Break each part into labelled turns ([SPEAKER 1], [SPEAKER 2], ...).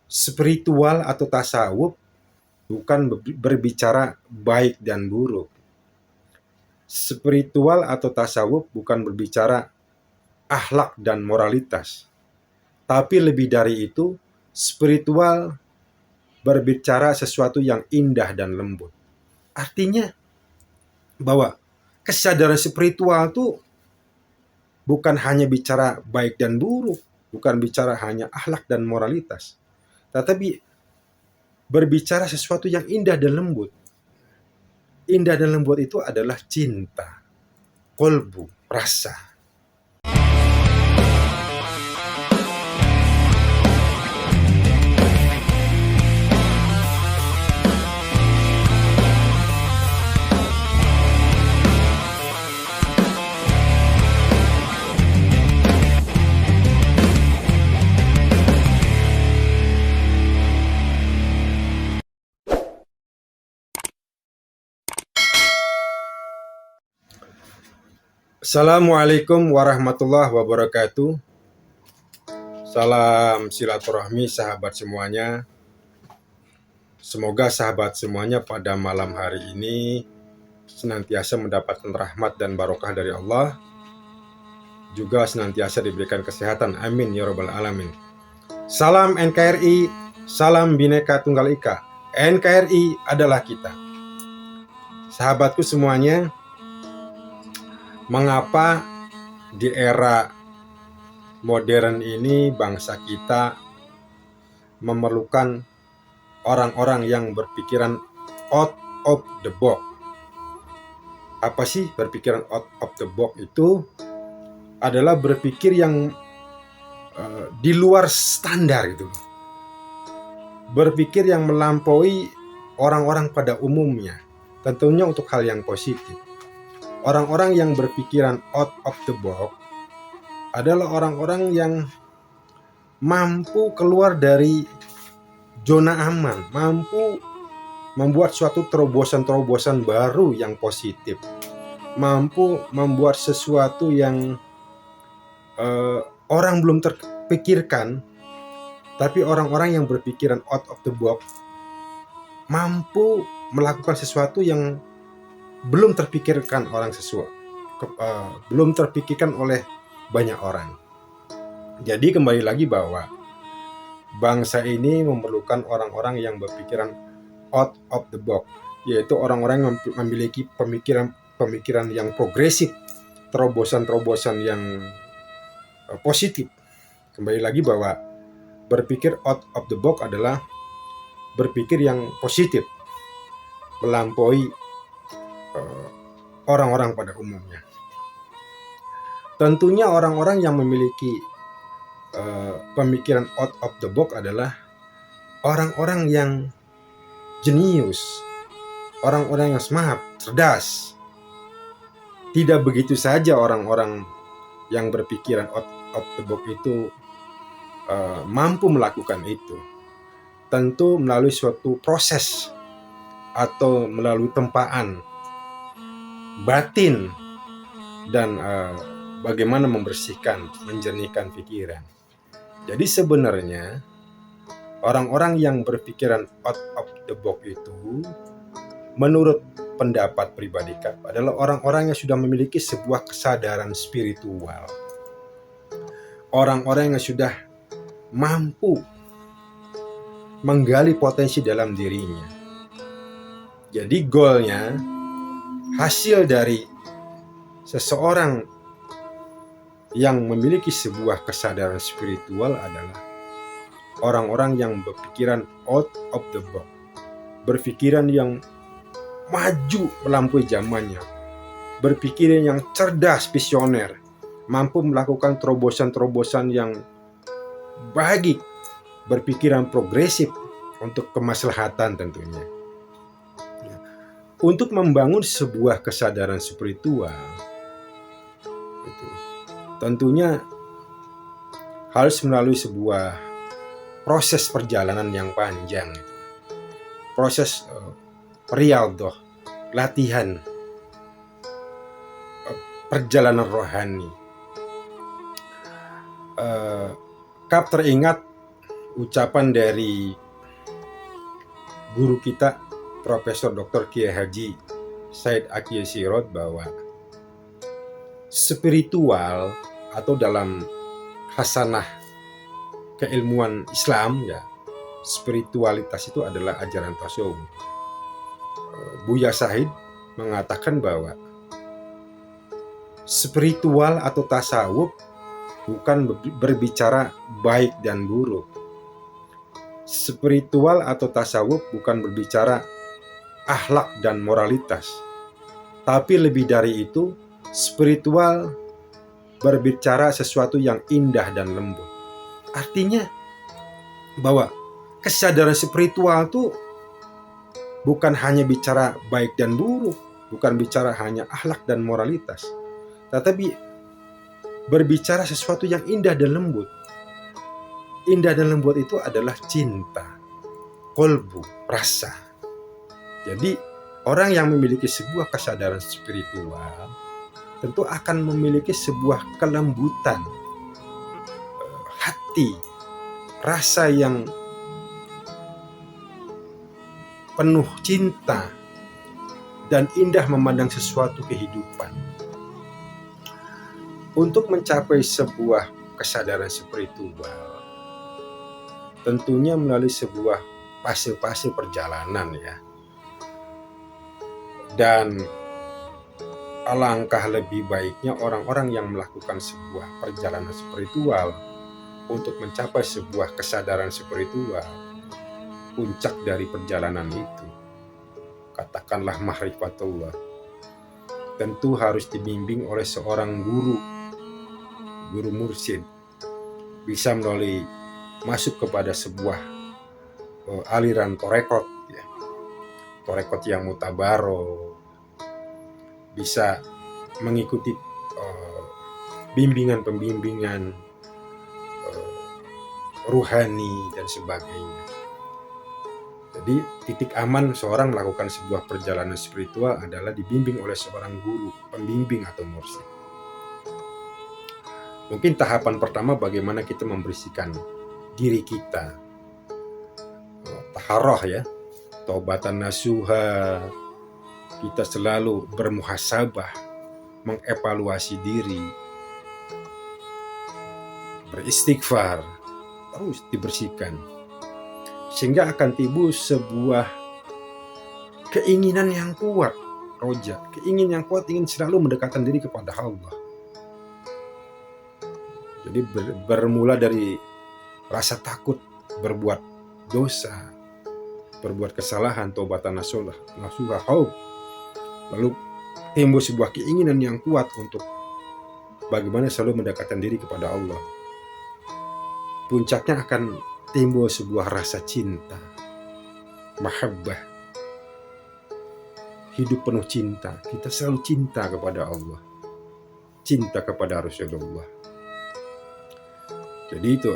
[SPEAKER 1] Spiritual atau tasawuf bukan berbicara baik dan buruk. Spiritual atau tasawuf bukan berbicara akhlak dan moralitas. Tapi lebih dari itu, spiritual berbicara sesuatu yang indah dan lembut. Artinya bahwa kesadaran spiritual itu bukan hanya bicara baik dan buruk, bukan bicara hanya akhlak dan moralitas, tetapi berbicara sesuatu yang indah dan lembut. Indah dan lembut itu adalah cinta, kolbu, rasa. Assalamualaikum warahmatullahi wabarakatuh. Salam silaturahmi sahabat semuanya. Semoga sahabat semuanya pada malam hari ini senantiasa mendapatkan rahmat dan barokah dari Allah, juga senantiasa diberikan kesehatan, amin ya rabbal alamin. Salam NKRI, salam Bhinneka Tunggal Ika. NKRI adalah kita. Sahabatku semuanya, mengapa di era modern ini bangsa kita memerlukan orang-orang yang berpikiran out of the box? Apa sih berpikiran out of the box itu? Adalah berpikir yang di luar standar gitu. Berpikir yang melampaui orang-orang pada umumnya. Tentunya untuk hal yang positif. Orang-orang yang berpikiran out of the box adalah orang-orang yang mampu keluar dari zona aman, mampu membuat suatu terobosan-terobosan baru yang positif, mampu membuat sesuatu yang orang belum terpikirkan, tapi orang-orang yang berpikiran out of the box mampu melakukan sesuatu yang belum terpikirkan belum terpikirkan oleh banyak orang. Jadi kembali lagi bahwa bangsa ini memerlukan orang-orang yang berpikiran out of the box, yaitu orang-orang yang memiliki pemikiran yang progresif, terobosan-terobosan yang positif. Kembali lagi bahwa berpikir out of the box adalah berpikir yang positif, melampaui orang-orang pada umumnya. Tentunya orang-orang yang memiliki pemikiran out of the box adalah orang-orang yang jenius, orang-orang yang smart, cerdas. Tidak begitu saja orang-orang yang berpikiran out of the box itu mampu melakukan itu. Tentu melalui suatu proses atau melalui tempaan batin dan bagaimana membersihkan, menjernihkan pikiran. Jadi sebenarnya orang-orang yang berpikiran out of the box itu, menurut pendapat pribadi adalah orang-orang yang sudah memiliki sebuah kesadaran spiritual. Orang-orang yang sudah mampu menggali potensi dalam dirinya. Jadi goalnya, hasil dari seseorang yang memiliki sebuah kesadaran spiritual adalah orang-orang yang berpikiran out of the box, berpikiran yang maju melampaui zamannya, berpikiran yang cerdas, visioner, mampu melakukan terobosan-terobosan yang baik, berpikiran progresif untuk kemaslahatan tentunya. Untuk membangun sebuah kesadaran spiritual, tentunya harus melalui sebuah proses perjalanan yang panjang, proses riyadhah, latihan, perjalanan rohani. Kap teringat ucapan dari guru kita Profesor Dr. Kiai Haji Said Akil Sirot bahwa spiritual atau dalam hasanah keilmuan Islam ya, spiritualitas itu adalah ajaran tasawuf. Buya Sahid mengatakan bahwa spiritual atau tasawuf bukan berbicara baik dan buruk. Spiritual atau tasawuf bukan berbicara akhlak dan moralitas. Tapi lebih dari itu, spiritual berbicara sesuatu yang indah dan lembut. Artinya bahwa kesadaran spiritual itu bukan hanya bicara baik dan buruk, bukan bicara hanya akhlak dan moralitas, tetapi berbicara sesuatu yang indah dan lembut. Indah dan lembut itu adalah cinta, kolbu, rasa. Jadi orang yang memiliki sebuah kesadaran spiritual tentu akan memiliki sebuah kelembutan hati, rasa yang penuh cinta dan indah memandang sesuatu kehidupan. Untuk mencapai sebuah kesadaran spiritual, tentunya melalui sebuah fase-fase perjalanan ya. Dan alangkah lebih baiknya orang-orang yang melakukan sebuah perjalanan spiritual untuk mencapai sebuah kesadaran spiritual, puncak dari perjalanan itu, katakanlah ma'rifatullah, tentu harus dibimbing oleh seorang guru mursyid, bisa melalui masuk kepada sebuah aliran torekot ya, torekot yang mutabaro, bisa mengikuti bimbingan-pembimbingan ruhani dan sebagainya. Jadi titik aman seorang melakukan sebuah perjalanan spiritual adalah dibimbing oleh seorang guru, pembimbing atau mursyid. Mungkin tahapan pertama bagaimana kita membersihkan diri kita, taharah ya, taubatan nasuha, kita selalu bermuhasabah, mengevaluasi diri, beristighfar, terus dibersihkan, sehingga akan timbul sebuah keinginan yang kuat, roja, keinginan yang kuat, ingin selalu mendekatkan diri kepada Allah. Jadi bermula dari rasa takut berbuat dosa, berbuat kesalahan, taubatan nasuha, khauf. Lalu timbul sebuah keinginan yang kuat untuk bagaimana selalu mendekatkan diri kepada Allah. Puncaknya akan timbul sebuah rasa cinta, mahabbah, hidup penuh cinta. Kita selalu cinta kepada Allah, cinta kepada Rasulullah. Jadi itu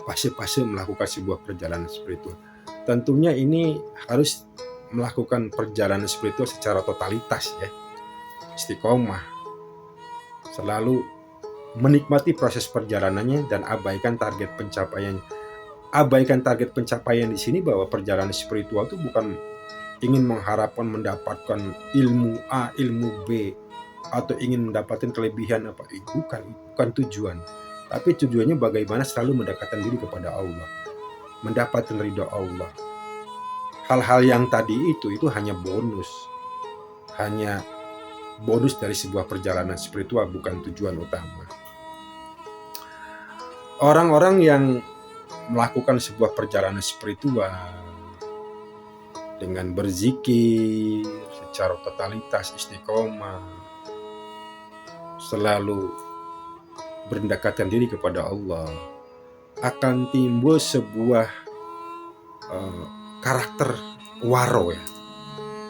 [SPEAKER 1] fase-fase melakukan sebuah perjalanan spiritual. Tentunya ini harus melakukan perjalanan spiritual secara totalitas ya, istiqomah, selalu menikmati proses perjalanannya dan abaikan target pencapaian. Abaikan target pencapaian di sini bahwa perjalanan spiritual itu bukan ingin mengharapkan mendapatkan ilmu A, ilmu B, atau ingin mendapatkan kelebihan apa, bukan tujuan. Tapi tujuannya bagaimana selalu mendekatkan diri kepada Allah, mendapatkan ridha Allah. Hal-hal yang tadi itu hanya bonus dari sebuah perjalanan spiritual, bukan tujuan utama. Orang-orang yang melakukan sebuah perjalanan spiritual dengan berzikir secara totalitas, istiqomah, selalu berdekatan diri kepada Allah, akan timbul sebuah karakter waro ya.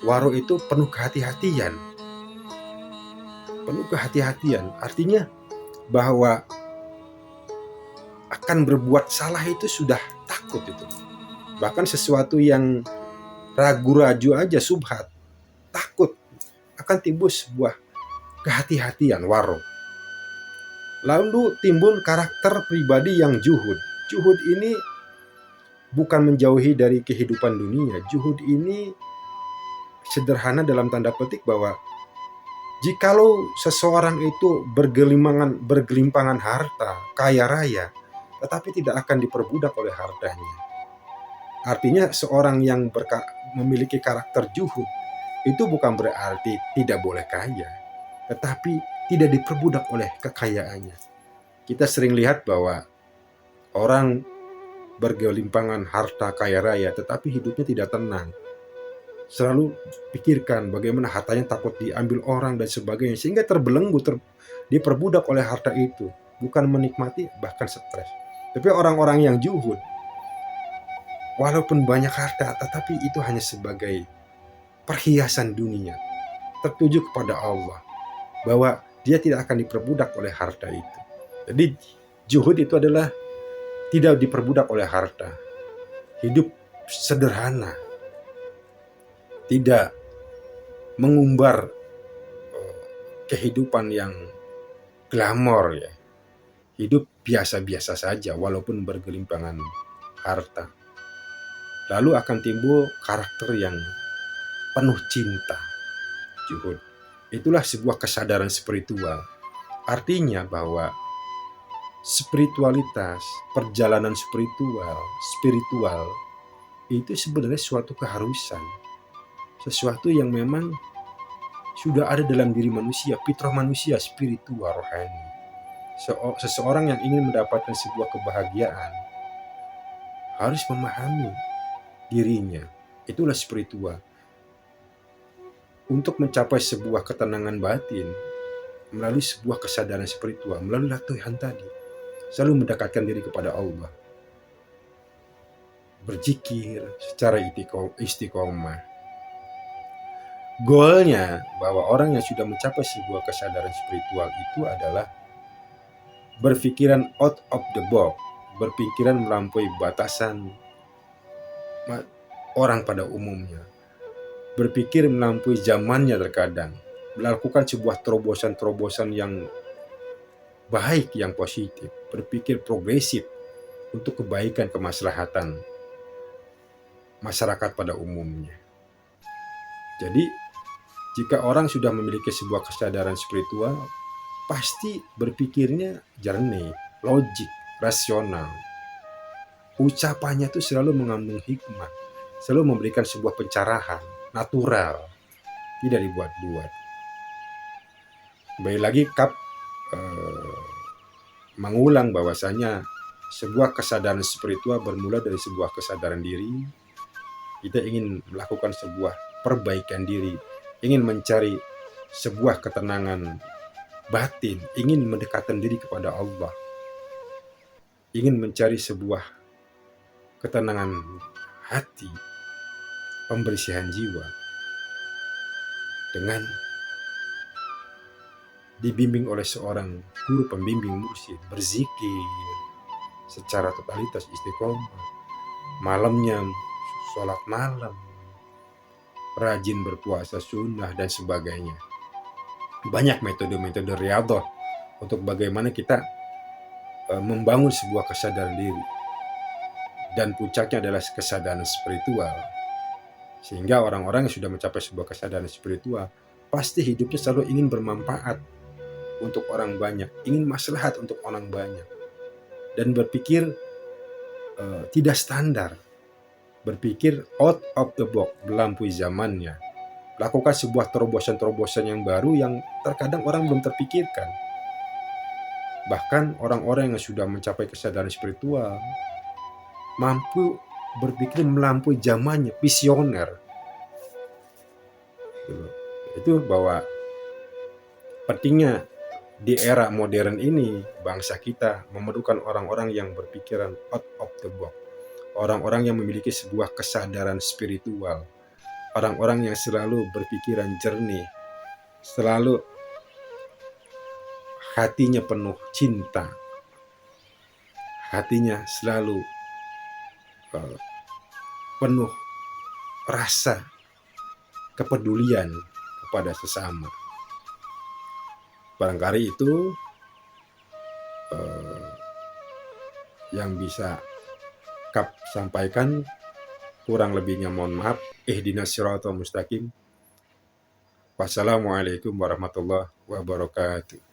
[SPEAKER 1] Waro itu penuh kehati-hatian. Penuh kehati-hatian artinya bahwa akan berbuat salah itu sudah takut itu. Bahkan sesuatu yang ragu-ragu aja, subhat, takut, akan timbul sebuah kehati-hatian, waro. Lalu timbul karakter pribadi yang juhud, Juhud ini bukan menjauhi dari kehidupan dunia. Juhud ini sederhana dalam tanda petik bahwa jikalau seseorang itu bergelimpangan harta, kaya raya, tetapi tidak akan diperbudak oleh hartanya. Artinya seorang yang memiliki karakter juhud itu bukan berarti tidak boleh kaya, tetapi tidak diperbudak oleh kekayaannya. Kita sering lihat bahwa orang bergelimpangan harta kaya raya tetapi hidupnya tidak tenang. Selalu pikirkan bagaimana hartanya takut diambil orang dan sebagainya, sehingga terbelenggu, diperbudak oleh harta itu, bukan menikmati, bahkan stres. Tapi orang-orang yang juhud, walaupun banyak harta, tetapi itu hanya sebagai perhiasan dunia, tertuju kepada Allah, bahwa dia tidak akan diperbudak oleh harta itu. Jadi juhud itu adalah tidak diperbudak oleh harta, hidup sederhana, tidak mengumbar kehidupan yang glamor ya. Hidup biasa-biasa saja walaupun bergelimpangan harta. Lalu akan timbul karakter yang penuh cinta, juhud. Itulah sebuah kesadaran spiritual. Artinya bahwa spiritualitas, perjalanan spiritual itu sebenarnya suatu keharusan. Sesuatu yang memang sudah ada dalam diri manusia, fitrah manusia spiritual rohani. Seseorang yang ingin mendapatkan sebuah kebahagiaan harus memahami dirinya. Itulah spiritual. Untuk mencapai sebuah ketenangan batin melalui sebuah kesadaran spiritual, melalui latihan tadi, selalu mendekatkan diri kepada Allah, berzikir secara istiqomah. Goalnya bahwa orang yang sudah mencapai sebuah kesadaran spiritual itu adalah berpikiran out of the box, berpikiran melampaui batasan orang pada umumnya, berpikir melampaui zamannya terkadang, melakukan sebuah terobosan-terobosan yang baik, yang positif, berpikir progresif untuk kebaikan kemaslahatan masyarakat pada umumnya. Jadi jika orang sudah memiliki sebuah kesadaran spiritual, pasti berpikirnya jernih, logik, rasional. Ucapannya itu selalu mengandung hikmah, selalu memberikan sebuah pencerahan, natural, tidak dibuat-buat. Kembali lagi mengulang bahwasanya sebuah kesadaran spiritual bermula dari sebuah kesadaran diri. Kita ingin melakukan sebuah perbaikan diri, ingin mencari sebuah ketenangan batin, ingin mendekatkan diri kepada Allah, ingin mencari sebuah ketenangan hati, pembersihan jiwa, dengan dibimbing oleh seorang guru pembimbing mursyid, berzikir secara totalitas istiqomah, malamnya sholat malam, rajin berpuasa sunnah dan sebagainya. Banyak metode-metode riyadhah untuk bagaimana kita membangun sebuah kesadaran diri, dan puncaknya adalah kesadaran spiritual. Sehingga orang-orang yang sudah mencapai sebuah kesadaran spiritual pasti hidupnya selalu ingin bermanfaat untuk orang banyak, ingin maslahat untuk orang banyak, dan berpikir tidak standar, berpikir out of the box, melampaui zamannya, lakukan sebuah terobosan-terobosan yang baru yang terkadang orang belum terpikirkan. Bahkan orang-orang yang sudah mencapai kesadaran spiritual mampu berpikir melampaui zamannya, visioner. Itu bahwa pentingnya di era modern ini bangsa kita memerlukan orang-orang yang berpikiran out of the box, orang-orang yang memiliki sebuah kesadaran spiritual, orang-orang yang selalu berpikiran jernih, selalu hatinya penuh cinta, hatinya selalu penuh rasa kepedulian kepada sesama. Barangkali itu yang bisa Kap sampaikan. Kurang lebihnya mohon maaf. Ihdinas siratal mustaqim. Wassalamualaikum warahmatullahi wabarakatuh.